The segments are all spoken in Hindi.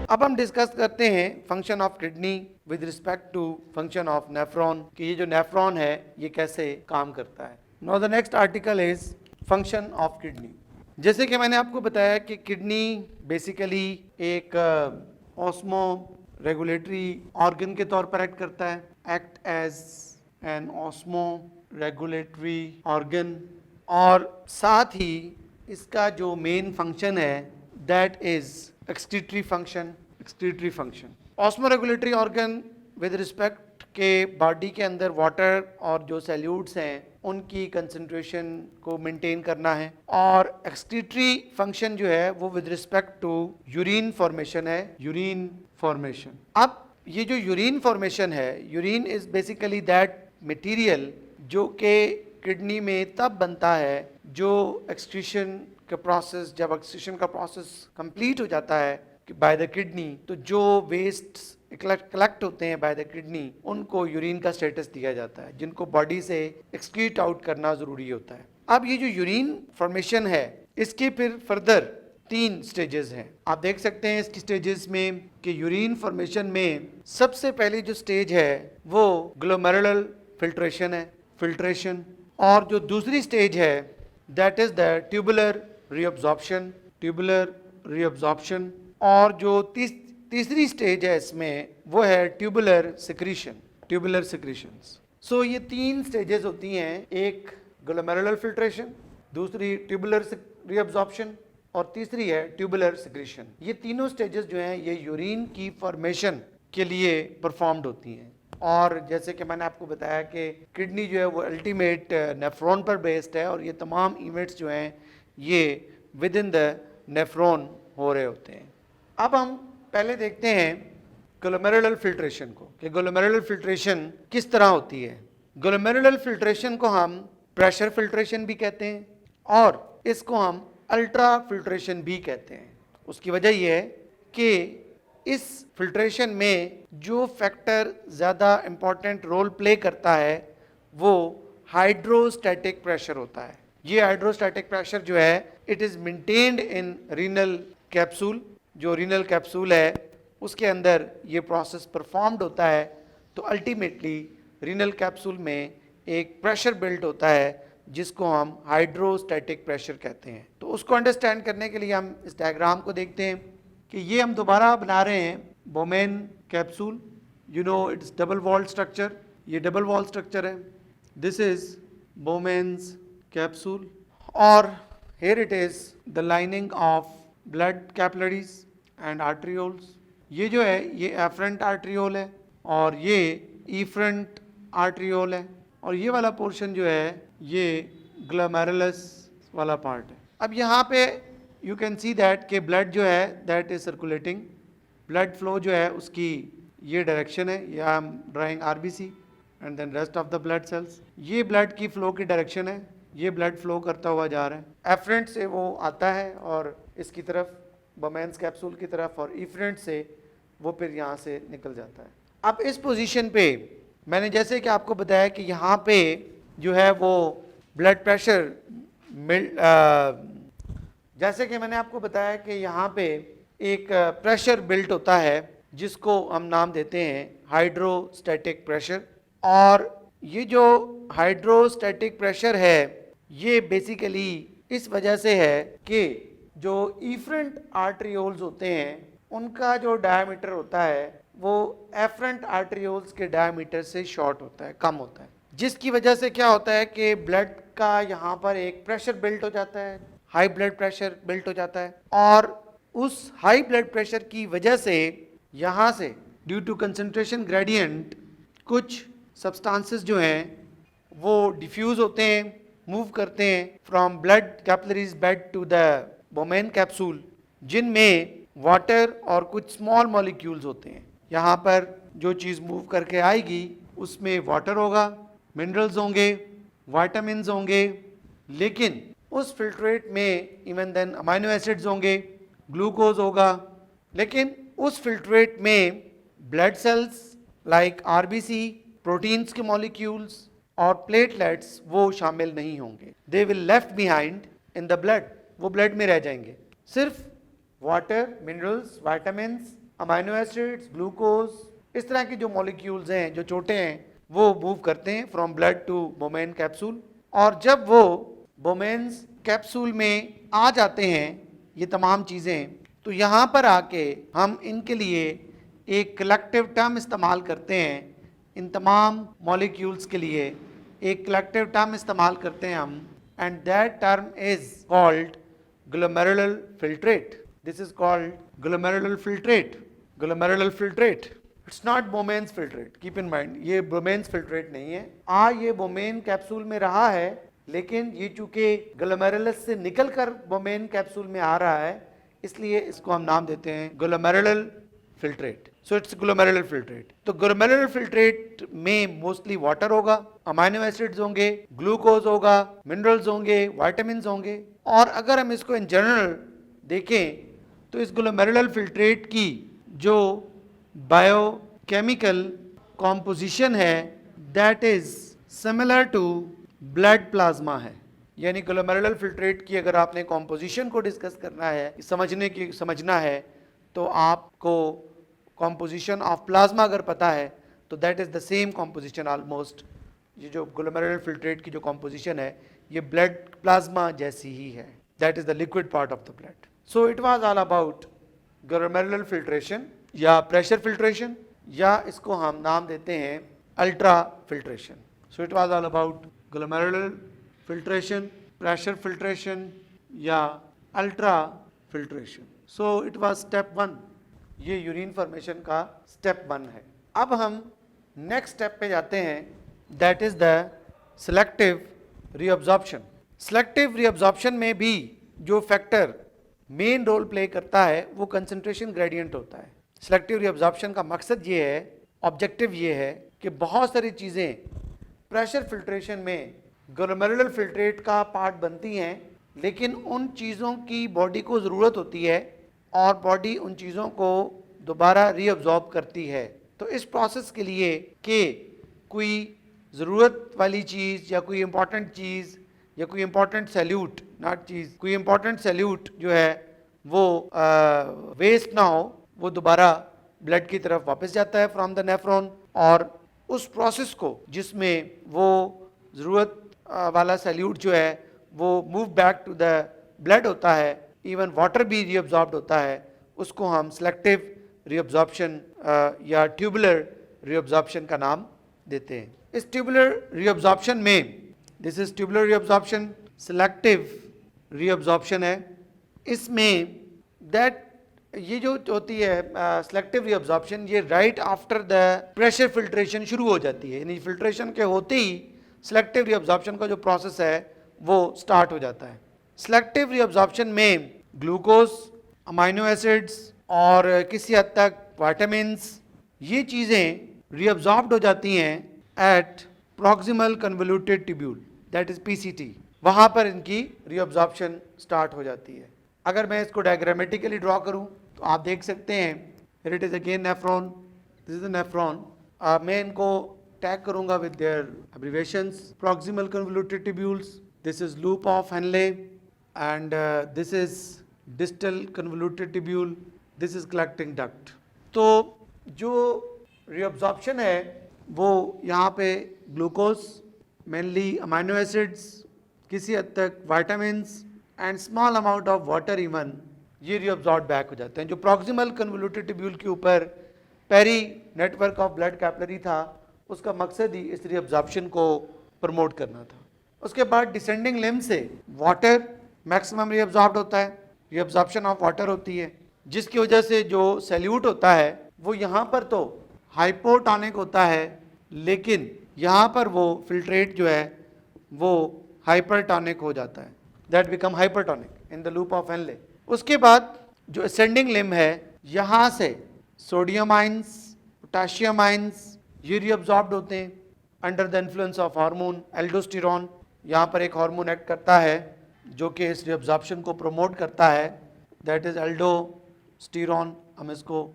अब हम डिस्कस करते हैं function of kidney with respect to function of nephron कि ये जो नेफ्रॉन है ये कैसे काम करता है। Now the next article is function of kidney. जैसे कि मैंने आपको बताया कि किडनी बेसिकली एक ऑस्मो रेगुलेटरी ऑर्गन के तौर पर एक्ट करता है, act as an osmoregulatory organ, और साथ ही इसका जो मेन फंक्शन है that is excretory function. Osmoregulatory organ with respect के बॉडी के अंदर वाटर और जो सैल्यूट्स हैं उनकी कंसंट्रेशन को मेंटेन करना है, और एक्सक्रीटरी फंक्शन जो है वो with respect to urine formation है, यूरिन फॉर्मेशन। अब ये जो यूरिन फॉर्मेशन है, urine is basically that material जो कि किडनी में तब बनता है जो एक्सक्रीशन का प्रोसेस, जब एक्सक्रीशन का प्रोसेस कंप्लीट हो जाता है बाय द किडनी, तो जो वेस्ट कलेक्ट होते हैं बाय द किडनी उनको यूरिन का स्टेटस दिया जाता है, जिनको बॉडी से एक्सक्रीट आउट करना जरूरी होता है। अब ये जो यूरिन फॉर्मेशन है इसके फिर फर्दर 3 स्टेजेस हैं। आप देख सकते हैं इसकी स्टेजेस में कि यूरिन फॉर्मेशन में सबसे पहली जो स्टेज है वो ग्लोमेरुलर फिल्ट्रेशन है, फिल्ट्रेशन, और जो दूसरी स्टेज है that is the tubular reabsorption, और जो तीसरी स्टेज है इसमें वो है ट्यूबुलर सिक्रीशंस। सो ये 3 स्टेजेस होती हैं, एक ग्लोमेरुलर फिल्ट्रेशन, दूसरी ट्यूबुलर रीअब्जॉर्प्शन और तीसरी है ट्यूबुलर सिक्रीशन। ये तीनों स्टेजेस जो हैं ये यूरिन की फॉर्मेशन के लिए परफॉर्म्ड होती हैं। और जैसे कि मैंने आपको बताया कि किडनी जो है वो अल्टीमेट नेफ्रॉन पर बेस्ड है, और ये तमाम इवेंट्स जो हैं ये विद इन द नेफ्रॉन हो रहे होते हैं। अब हम पहले देखते हैं ग्लोमेरुलर फिल्ट्रेशन को कि ग्लोमेरुलर फिल्ट्रेशन किस तरह होती है। ग्लोमेरुलर फिल्ट्रेशन को हम प्रेशर फिल्ट्रेशन भी कहते हैं और इसको हम अल्ट्रा फिल्ट्रेशन भी कहते हैं। उसकी वजह यह है कि इस फिल्ट्रेशन में जो फैक्टर ज़्यादा इम्पॉर्टेंट रोल प्ले करता है वो हाइड्रोस्टैटिक प्रेशर होता है। ये हाइड्रोस्टैटिक प्रेशर जो है it is maintained in renal capsule. जो रीनल कैप्सूल है उसके अंदर ये प्रोसेस परफॉर्म्ड होता है, तो अल्टीमेटली रीनल कैप्सूल में एक प्रेशर बिल्ट होता है जिसको हम हाइड्रोस्टैटिक प्रेशर कहते हैं। तो उसको अंडरस्टैंड करने के लिए हम इस डायग्राम को देखते हैं कि ये हम दोबारा बना रहे हैं Bowman capsule. You know it's double wall structure, ये डबल वॉल स्ट्रक्चर है। दिस इज बोमेन्स कैप्सूल, और here it is the lining of blood capillaries and arterioles। ये जो है ये एफरेंट आर्ट्रियोल है और ये इफरेंट आर्ट्रियोल है, और ये वाला पोर्शन जो है ये ग्लोमेरुलस वाला पार्ट है। अब यहाँ पे यू कैन सी दैट कि ब्लड जो है that is circulating, blood flow जो है उसकी ये डायरेक्शन है, या I am drawing RBC and then rest of the blood cells. ये ब्लड की फ्लो की डायरेक्शन है, ये ब्लड फ्लो करता हुआ जा रहा है। एफरेंट से वो आता है और इसकी तरफ बोमेन्स कैप्सूल की तरफ, और इफरेंट से वो फिर यहाँ से निकल जाता है। अब इस पोजीशन पे मैंने जैसे कि आपको बताया कि यहाँ पे जो है वो ब्लड प्रेशर जैसे कि मैंने आपको बताया कि यहाँ पे एक प्रेशर बिल्ट होता है जिसको हम नाम देते हैं हाइड्रोस्टैटिक प्रेशर। और ये जो हाइड्रोस्टैटिक प्रेशर है ये बेसिकली इस वजह से है कि जो इफरेंट आर्ट्रियोल्स होते हैं उनका जो डायमीटर होता है वो एफरेंट आर्ट्रियोल्स के डायमीटर से शॉर्ट होता है, कम होता है, जिसकी वजह से क्या होता है कि ब्लड का यहाँ पर एक प्रेशर बिल्ट हो जाता है, हाई ब्लड प्रेशर बिल्ट हो जाता है, और उस हाई ब्लड प्रेशर की वजह से यहाँ से ड्यू टू कंसंट्रेशन ग्रेडियंट कुछ सब्सटेंसेस जो हैं वो डिफ्यूज होते हैं, मूव करते हैं from blood capillaries bed to the Bowman capsule, जिनमें वाटर और कुछ स्मॉल मॉलिक्यूल्स होते हैं। यहाँ पर जो चीज़ मूव करके आएगी उसमें वाटर होगा, मिनरल्स होंगे, विटामिन्स होंगे, लेकिन उस फिल्ट्रेट में इवन देन अमाइनो एसिड्स होंगे, ग्लूकोज होगा, लेकिन उस फिल्ट्रेट में blood cells like RBC, proteins के मॉलिक्यूल्स और प्लेटलेट्स वो शामिल नहीं होंगे। They will left behind in the blood, वो ब्लड में रह जाएंगे। सिर्फ water, minerals, vitamins amino acids, glucose, इस तरह के जो मॉलिक्यूल्स हैं, जो छोटे हैं, वो मूव करते हैं from blood to Bowman capsule. और जब वो बोमेन्स कैप्सूल में आ जाते हैं ये तमाम चीज़ें, तो यहाँ पर आके हम इनके लिए एक कलेक्टिव टर्म इस्तेमाल करते हैं। इन तमाम मॉलिक्यूल्स के लिए एक कलेक्टिव टर्म इस्तेमाल करते हैं हम, and that term is called glomerular filtrate. This is called glomerular filtrate. Glomerular filtrate, it's not Bowman's filtrate, keep in mind, ये बोमेन्स फिल्ट्रेट नहीं है। ये बोमेन कैप्सूल में रहा है, लेकिन ये चूंकि ग्लोमेरुलस से निकलकर बोमेन कैप्सूल में आ रहा है, इसलिए इसको हम नाम देते हैं glomerular filtrate. So it's glomerular filtrate. तो ग्लोमेरुलर फिल्ट्रेट में मोस्टली वाटर होगा, अमाइनो एसिड्स होंगे, ग्लूकोज होगा, मिनरल्स होंगे, विटामिन्स होंगे। और अगर हम इसको इन जनरल देखें तो इस ग्लोमेरुलर फिल्ट्रेट की जो बायोकेमिकल कॉम्पोजिशन है that is similar to blood plasma है। यानी ग्लोमेरुलर फिल्ट्रेट की अगर आपने कॉम्पोजिशन को डिस्कस करना है, समझना है, तो आपको कॉम्पोजिशन ऑफ प्लाज्मा अगर पता है तो that is the same composition almost. ये जो ग्लोमेरुलर फिल्ट्रेट की जो कॉम्पोजिशन है ये ब्लड प्लाज्मा जैसी ही है, that is the liquid part of the blood. So it was all about glomerular filtration या प्रेशर फिल्ट्रेशन, या इसको हम नाम देते हैं ultrafiltration. So it was all about glomerular filtration, pressure filtration या ultrafiltration. So it was step 1, ये यूरिन फॉर्मेशन का स्टेप 1 है। अब हम नेक्स्ट स्टेप पे जाते हैं, that is the selective reabsorption. Selective reabsorption में भी जो फैक्टर मेन रोल प्ले करता है वो कंसंट्रेशन ग्रेडियंट होता है। सिलेक्टिव रीअब्जॉर्प्शन का मकसद ये है, ऑब्जेक्टिव ये है कि बहुत सारी चीज़ें प्रेशर फिल्ट्रेशन में ग्लोमेरुलर फिल्ट्रेट का पार्ट बनती हैं, लेकिन उन चीज़ों की बॉडी को ज़रूरत होती है और बॉडी उन चीज़ों को दोबारा रीअब्जॉर्ब करती है। तो इस प्रोसेस के लिए कि कोई ज़रूरत वाली चीज़ या कोई इम्पॉर्टेंट चीज़ या कोई इम्पॉर्टेंट सैल्यूट, नॉट चीज़, कोई इम्पॉर्टेंट सैल्यूट जो है वो वेस्ट ना हो, वो दोबारा ब्लड की तरफ वापस जाता है फ्रॉम द नेफ्रॉन। और उस प्रोसेस को जिसमें वो ज़रूरत वाला सैल्यूट जो है वो move back to the blood होता है, इवन वाटर भी रीअब्जॉर्ब्ड होता है, उसको हम सिलेक्टिव रीअब्जॉर्प्शन या ट्यूबुलर रीअब्जॉर्प्शन का नाम देते हैं। इस ट्यूबुलर रीअब्जॉर्प्शन में, this is tubular reabsorption, selective reabsorption है। इसमें दैट ये जो होती है सिलेक्टिव रीअब्जॉर्प्शन, ये right after the pressure filtration शुरू हो जाती है। यानी फिल्ट्रेशन के होते ही सिलेक्टिव रीअब्जॉर्प्शन का जो प्रोसेस है वो स्टार्ट हो जाता है। सिलेक्टिव रीअब्जॉर्प्शन में ग्लूकोज, अमाइनो एसिड्स और किसी हद तक विटामिन्स, ये चीज़ें रीअब्जॉर्ब्ड हो जाती हैं at proximal convoluted tubule, that is PCT. वहाँ पर इनकी रीअब्जॉर्प्शन स्टार्ट हो जाती है। अगर मैं इसको डायग्रामेटिकली ड्रॉ करूँ तो आप देख सकते हैं, here it is again nephron, this is the nephron. मैं इनको टैग करूँगा with their abbreviations. Proximal convoluted tubules, this is loop of Henley, and this is distal convoluted tubule, this is collecting duct. तो जो रीअब्जॉर्प्शन है वो यहाँ पे ग्लूकोज, मेनली अमाइनो एसिड्स, किसी हद तक vitamins and small amount of water even, ये रीअब्जॉर्ब बैक हो जाते हैं। जो प्रॉक्सिमल कन्वोल्यूटेड ट्यूब्यूल के ऊपर peri network of blood capillary था, उसका मकसद ही इस रीअब्जॉर्प्शन को प्रमोट करना था। उसके बाद डिसेंडिंग लिम्ब से वाटर मैक्सिमम रीअब्जॉर्ब होता है, रीअब्जॉर्प्शन ऑफ वाटर होती है, जिसकी वजह से जो सैल्यूट होता है वो यहाँ पर तो हाइपोटोनिक होता है, लेकिन यहाँ पर वो फिल्ट्रेट जो है वो हाइपरटोनिक हो जाता है, that become hypertonic in the loop of Henley. उसके बाद जो असेंडिंग लिम्ब है, यहाँ से सोडियम आइंस, पोटाशियम आइंस, ये रीअब्जॉर्ब्ड होते हैं under the influence of hormone aldosterone. यहाँ पर एक हार्मोन एक्ट करता है जो कि इस रीअब्जॉर्प्शन को प्रमोट करता है, दैट इज एल्डोस्टेरोन। हम इसको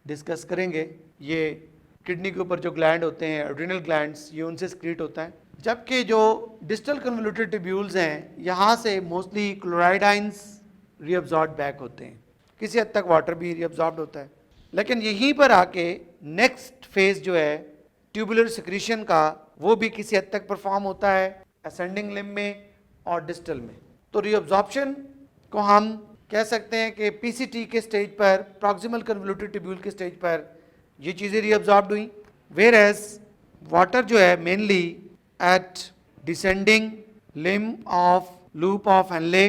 डिस्कस करेंगे। ये किडनी के ऊपर जो ग्लैंड होते हैं, एड्रिनल ग्लैंड्स, ये उनसे सक्रीट होता है। जबकि जो डिस्टल कन्वोल्यूटेड ट्यूब्यूल्स हैं, यहाँ से mostly chloride ions reabsorb back होते हैं, किसी हद तक वाटर भी रीअब्जॉर्ब होता है। लेकिन यहीं पर आके नेक्स्ट फेज जो है ट्यूबुलर सिक्रीशन का, वो भी किसी हद तक परफॉर्म होता है असेंडिंग लिम्ब में और डिस्टल में। तो रीअब्जॉर्प्शन को हम कह सकते हैं कि पीसीटी के स्टेज पर, प्रॉक्सिमल कन्वोल्यूटेड ट्यूब्यूल के स्टेज पर ये चीज़ें रीअब्जॉर्ब्ड हुई, वेयर एज वाटर जो है mainly at descending limb of loop of Henle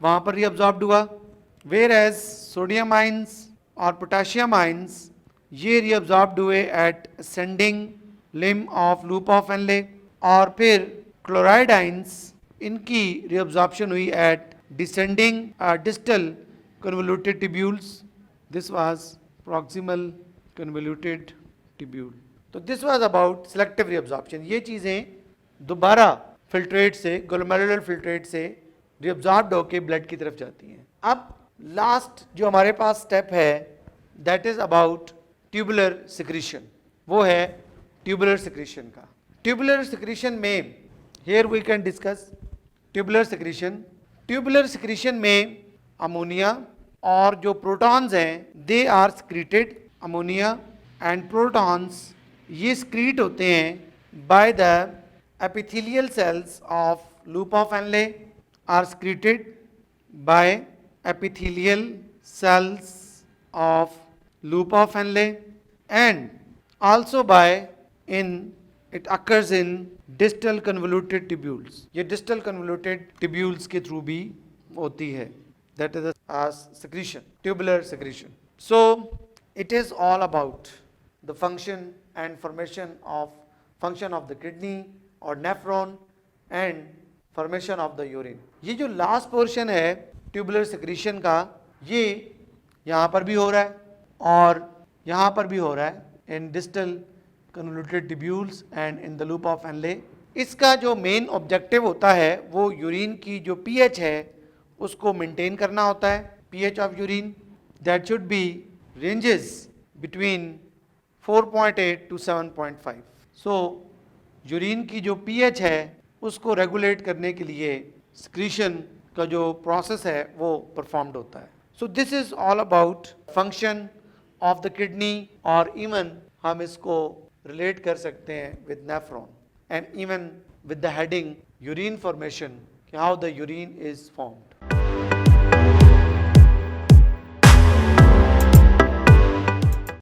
वहाँ पर रीअब्जॉर्ब्ड हुआ, वेयर एज सोडियम आइंस और पोटाशियम आइंस ये रीअब्जॉर्ब्ड हुए at ascending limb of loop of Henle, और फिर क्लोराइड आइंस इनकी रीअब्जॉर्प्शन हुई at descending distal convoluted tubules. This was proximal convoluted tubule. तो this was about selective reabsorption. ये चीज़ें दोबारा फिल्ट्रेट से, ग्लोमेरुलर फिल्ट्रेट से reabsorbed होके ब्लड की तरफ जाती हैं। अब लास्ट जो हमारे पास स्टेप है that is about tubular secretion, वो है ट्यूबुलर सिक्रीशन का। ट्यूबुलर सिक्रीशन में here we can discuss tubular secretion. Tubular secretion में अमोनिया और जो प्रोटॉन्स हैं they are secreted, ammonia and protons ये स्क्रीट होते हैं by the epithelial cells of loop of Henle, are secreted by epithelial cells of loop of Henle, and also by it occurs in distal convoluted tubules. ये distal convoluted tubules के through भी होती है, that is as secretion, tubular secretion. So it is all about the function and formation of the kidney or nephron and formation of the urine. ये जो last portion है tubular secretion का, ये यहाँ पर भी हो रहा है और यहाँ पर भी हो रहा है in distal convoluted tubules and in the loop of Henle. इसका जो मेन ऑब्जेक्टिव होता है वो यूरिन की जो पीएच है उसको मेंटेन करना होता है। PH of urine that should be ranges between 4.8 to 7.5। So urine की जो पीएच है उसको रेगुलेट करने के लिए सिक्रीशन का जो प्रोसेस है वो परफॉर्म्ड होता है। So this is all about function of the kidney, और इवन हम इसको रिलेट कर सकते हैं with nephron and even with the heading urine formation, how the urine is formed.